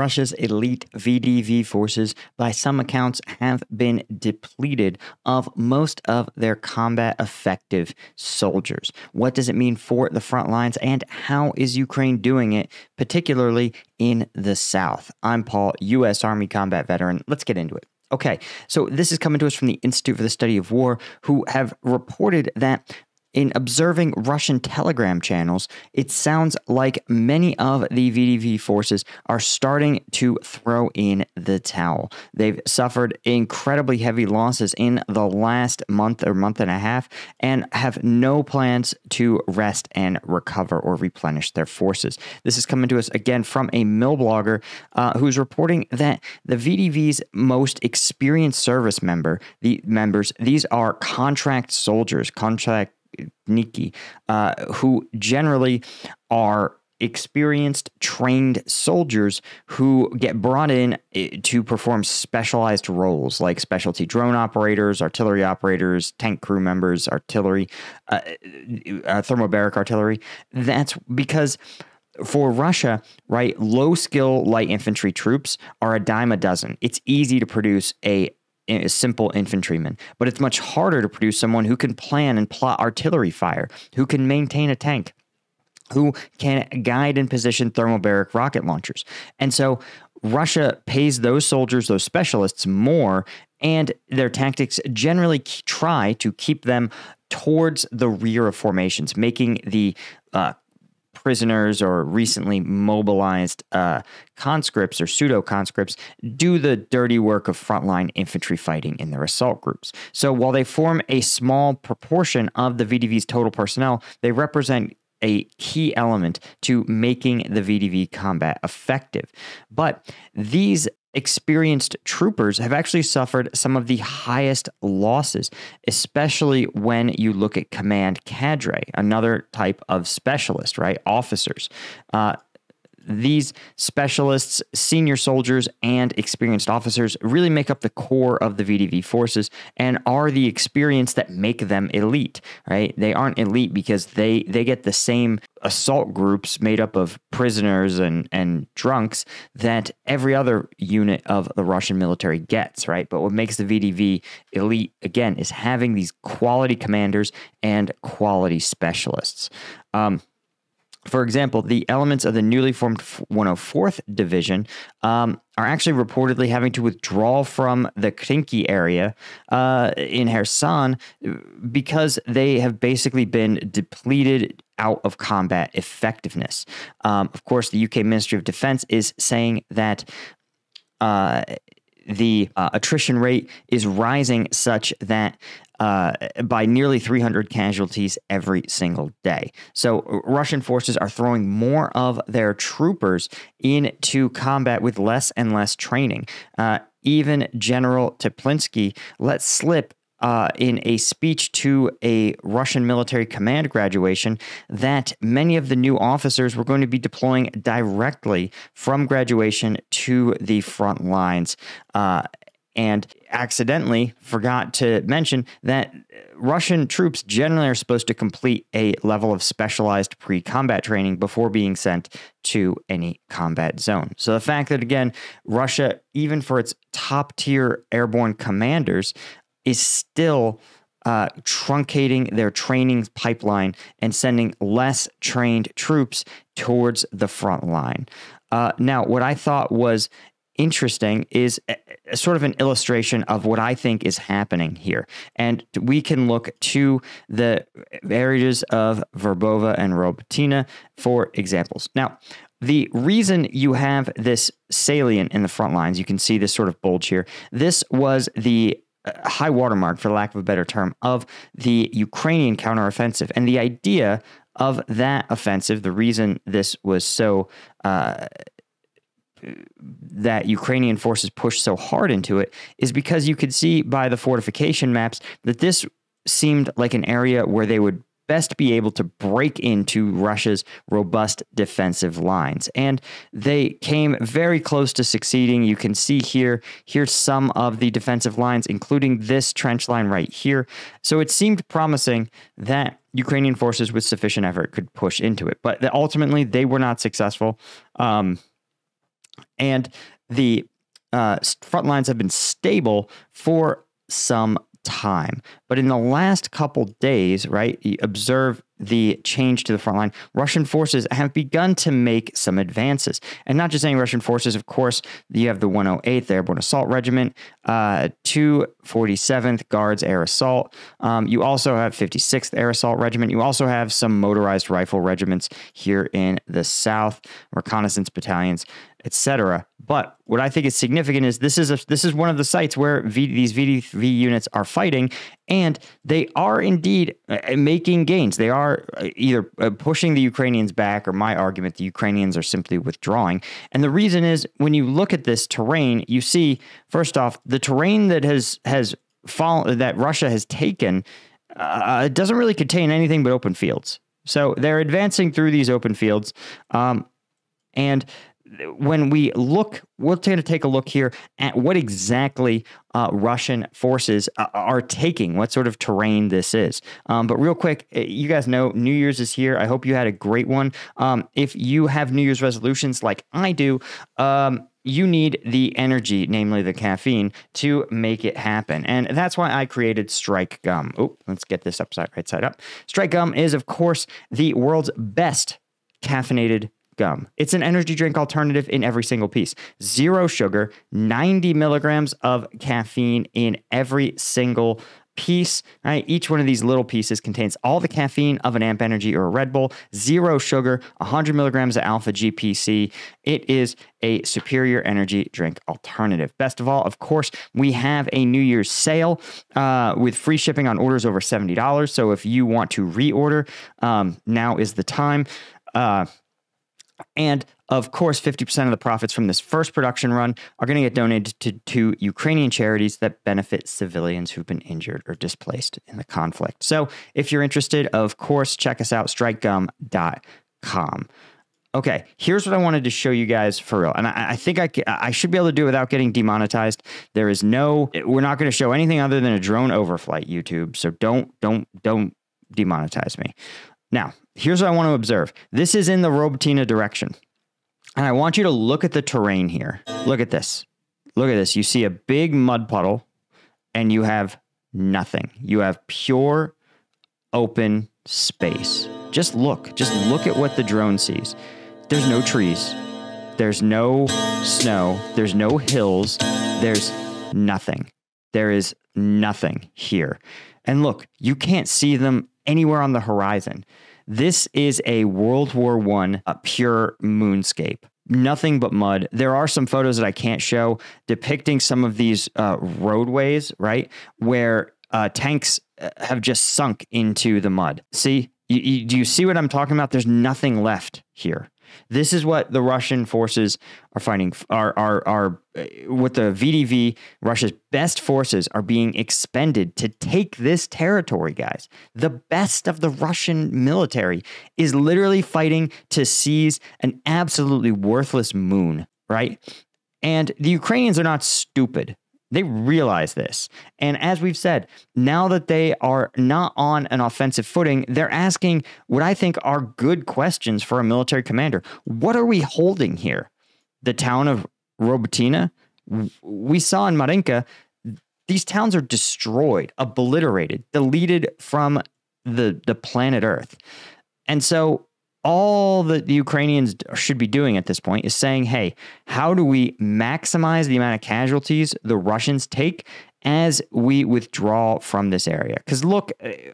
Russia's elite VDV forces, by some accounts, have been depleted of most of their combat effective soldiers. What does it mean for the front lines, and how is Ukraine doing it, particularly in the south? I'm Paul, U.S. Army combat veteran. Let's get into it. Okay, so this is coming to us from the Institute for the Study of War, who have reported that in observing Russian telegram channels, it sounds like many of the VDV forces are starting to throw in the towel. They've suffered incredibly heavy losses in the last month or month and a half and have no plans to rest and recover or replenish their forces. This is coming to us again from a mill blogger who's reporting that the VDV's most experienced service members, these are contract soldiers, Niki, who generally are experienced, trained soldiers who get brought in to perform specialized roles like specialty drone operators, artillery operators, tank crew members, artillery, thermobaric artillery. That's because for Russia, right, low-skill light infantry troops are a dime a dozen. It's easy to produce a simple infantryman, but it's much harder to produce someone who can plan and plot artillery fire, who can maintain a tank, who can guide and position thermobaric rocket launchers. And so Russia pays those soldiers, those specialists, more, and their tactics generally try to keep them towards the rear of formations, making the prisoners or recently mobilized conscripts or pseudo-conscripts do the dirty work of frontline infantry fighting in their assault groups. So while they form a small proportion of the VDV's total personnel, they represent a key element to making the VDV combat effective. But these experienced troopers have actually suffered some of the highest losses, especially when you look at command cadre, another type of specialist, right? Officers. These specialists, senior soldiers, and experienced officers really make up the core of the VDV forces and are the experience that make them elite, right? They aren't elite because they get the same assault groups made up of prisoners and drunks that every other unit of the Russian military gets, right? But what makes the VDV elite, again, is having these quality commanders and quality specialists. For example, the elements of the newly formed 104th Division are actually reportedly having to withdraw from the Krinky area in Kherson because they have basically been depleted out of combat effectiveness. Of course, the UK Ministry of Defense is saying that the attrition rate is rising such that by nearly 300 casualties every single day. So Russian forces are throwing more of their troopers into combat with less and less training. Even General Teplinsky let slip in a speech to a Russian military command graduation that many of the new officers were going to be deploying directly from graduation to the front lines. And accidentally forgot to mention that Russian troops generally are supposed to complete a level of specialized pre-combat training before being sent to any combat zone. So the fact that, again, Russia, even for its top-tier airborne commanders, is still truncating their training pipeline and sending less trained troops towards the front line. Now, what I thought was interesting is a sort of an illustration of what I think is happening here. And we can look to the areas of Verbova and Robotina for examples. Now, the reason you have this salient in the front lines, you can see this sort of bulge here. This was the high watermark, for lack of a better term, of the Ukrainian counteroffensive. And the idea of that offensive, the reason this was so that Ukrainian forces pushed so hard into it, is because you could see by the fortification maps that this seemed like an area where they would best be able to break into Russia's robust defensive lines. And they came very close to succeeding. You can see here's some of the defensive lines, including this trench line right here. So it seemed promising that Ukrainian forces with sufficient effort could push into it. But ultimately, they were not successful. And the front lines have been stable for some time. But in the last couple days, right, you observe the change to the front line. Russian forces have begun to make some advances. And not just any Russian forces, of course, you have the 108th Airborne Assault Regiment, 247th Guards Air Assault. You also have 56th Air Assault Regiment. You also have some motorized rifle regiments here in the south, reconnaissance battalions, etc. But what I think is significant is this is one of the sites where these VDV units are fighting, and they are indeed making gains. They are either pushing the Ukrainians back, or my argument, the Ukrainians are simply withdrawing. And the reason is, when you look at this terrain, you see, first off, the terrain that that Russia has taken doesn't really contain anything but open fields. So they're advancing through these open fields, and when we look, we're going to take a look here at what exactly Russian forces are taking, what sort of terrain this is. But real quick, you guys know New Year's is here. I hope you had a great one. If you have New Year's resolutions like I do, you need the energy, namely the caffeine, to make it happen. And that's why I created Strike Gum. Oh, let's get this right side up. Strike Gum is, of course, the world's best caffeinated gum. It's an energy drink alternative in every single piece. 0 sugar, 90 milligrams of caffeine in every single piece. Right? Each one of these little pieces contains all the caffeine of an Amp Energy or a Red Bull. 0 sugar, 100 milligrams of alpha GPC. It is a superior energy drink alternative. Best of all, of course, we have a New Year's sale with free shipping on orders over $70. So if you want to reorder, now is the time. And of course, 50% of the profits from this first production run are going to get donated to Ukrainian charities that benefit civilians who've been injured or displaced in the conflict. So if you're interested, of course, check us out, strikegum.com. Okay, here's what I wanted to show you guys for real. And I think I should be able to do it without getting demonetized. We're not going to show anything other than a drone overflight, YouTube. So don't demonetize me. Now, here's what I want to observe. This is in the Robotina direction. And I want you to look at the terrain here. Look at this. Look at this. You see a big mud puddle, and you have nothing. You have pure open space. Just look at what the drone sees. There's no trees. There's no snow. There's no hills. There's nothing. There is nothing here. And look, you can't see them anywhere on the horizon. This is a World War I pure moonscape. Nothing but mud. There are some photos that I can't show depicting some of these roadways, right, where tanks have just sunk into the mud. See, do you see what I'm talking about? There's nothing left here. This is what the Russian forces are fighting, are what the VDV, Russia's best forces, are being expended to take this territory, guys. The best of the Russian military is literally fighting to seize an absolutely worthless moon, right? And the Ukrainians are not stupid. They realize this. And as we've said, now that they are not on an offensive footing, they're asking what I think are good questions for a military commander. What are we holding here? The town of Robotina? We saw in Marinka, these towns are destroyed, obliterated, deleted from the planet Earth. And so all that the Ukrainians should be doing at this point is saying, hey, how do we maximize the amount of casualties the Russians take as we withdraw from this area? Because look,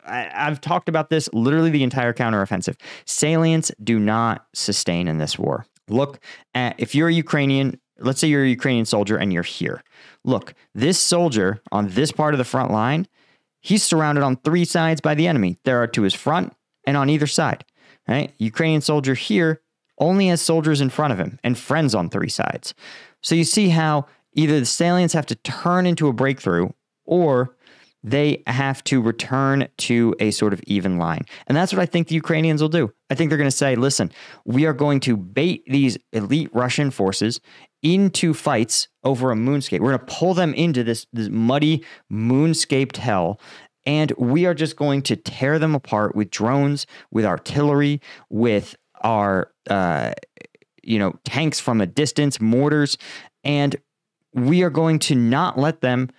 I've talked about this literally the entire counteroffensive. Salients do not sustain in this war. Look at, if you're a Ukrainian, let's say you're a Ukrainian soldier and you're here. Look, this soldier on this part of the front line, he's surrounded on 3 sides by the enemy. There are to his front and on either side. Right? Ukrainian soldier here only has soldiers in front of him and friends on 3 sides. So you see how either the salients have to turn into a breakthrough, or they have to return to a sort of even line. And that's what I think the Ukrainians will do. I think they're going to say, listen, we are going to bait these elite Russian forces into fights over a moonscape. We're going to pull them into this muddy moonscaped hell. And we are just going to tear them apart with drones, with artillery, with our tanks from a distance, mortars, and we are going to not let them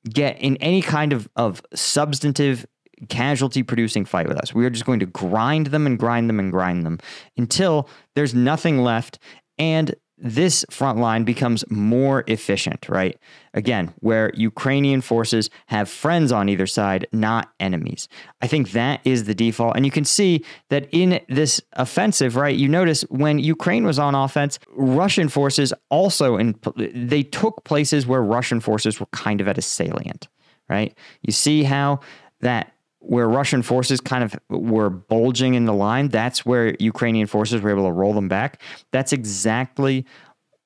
get in any kind of substantive casualty producing fight with us. We are just going to grind them and grind them and grind them until there's nothing left. And this front line becomes more efficient, right? Again, where Ukrainian forces have friends on either side, not enemies. I think that is the default. And you can see that in this offensive, right? You notice when Ukraine was on offense, Russian forces also, they took places where Russian forces were kind of at a salient, right? You see how that where Russian forces kind of were bulging in the line, that's where Ukrainian forces were able to roll them back. That's exactly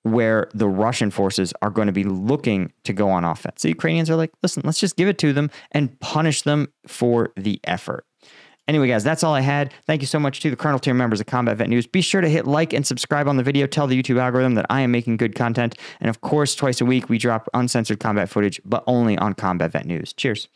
where the Russian forces are going to be looking to go on offense. The Ukrainians are like, listen, let's just give it to them and punish them for the effort. Anyway, guys, that's all I had. Thank you so much to the Colonel tier members of Combat Vet News. Be sure to hit like and subscribe on the video. Tell the YouTube algorithm that I am making good content. And of course, twice a week, we drop uncensored combat footage, but only on Combat Vet News. Cheers.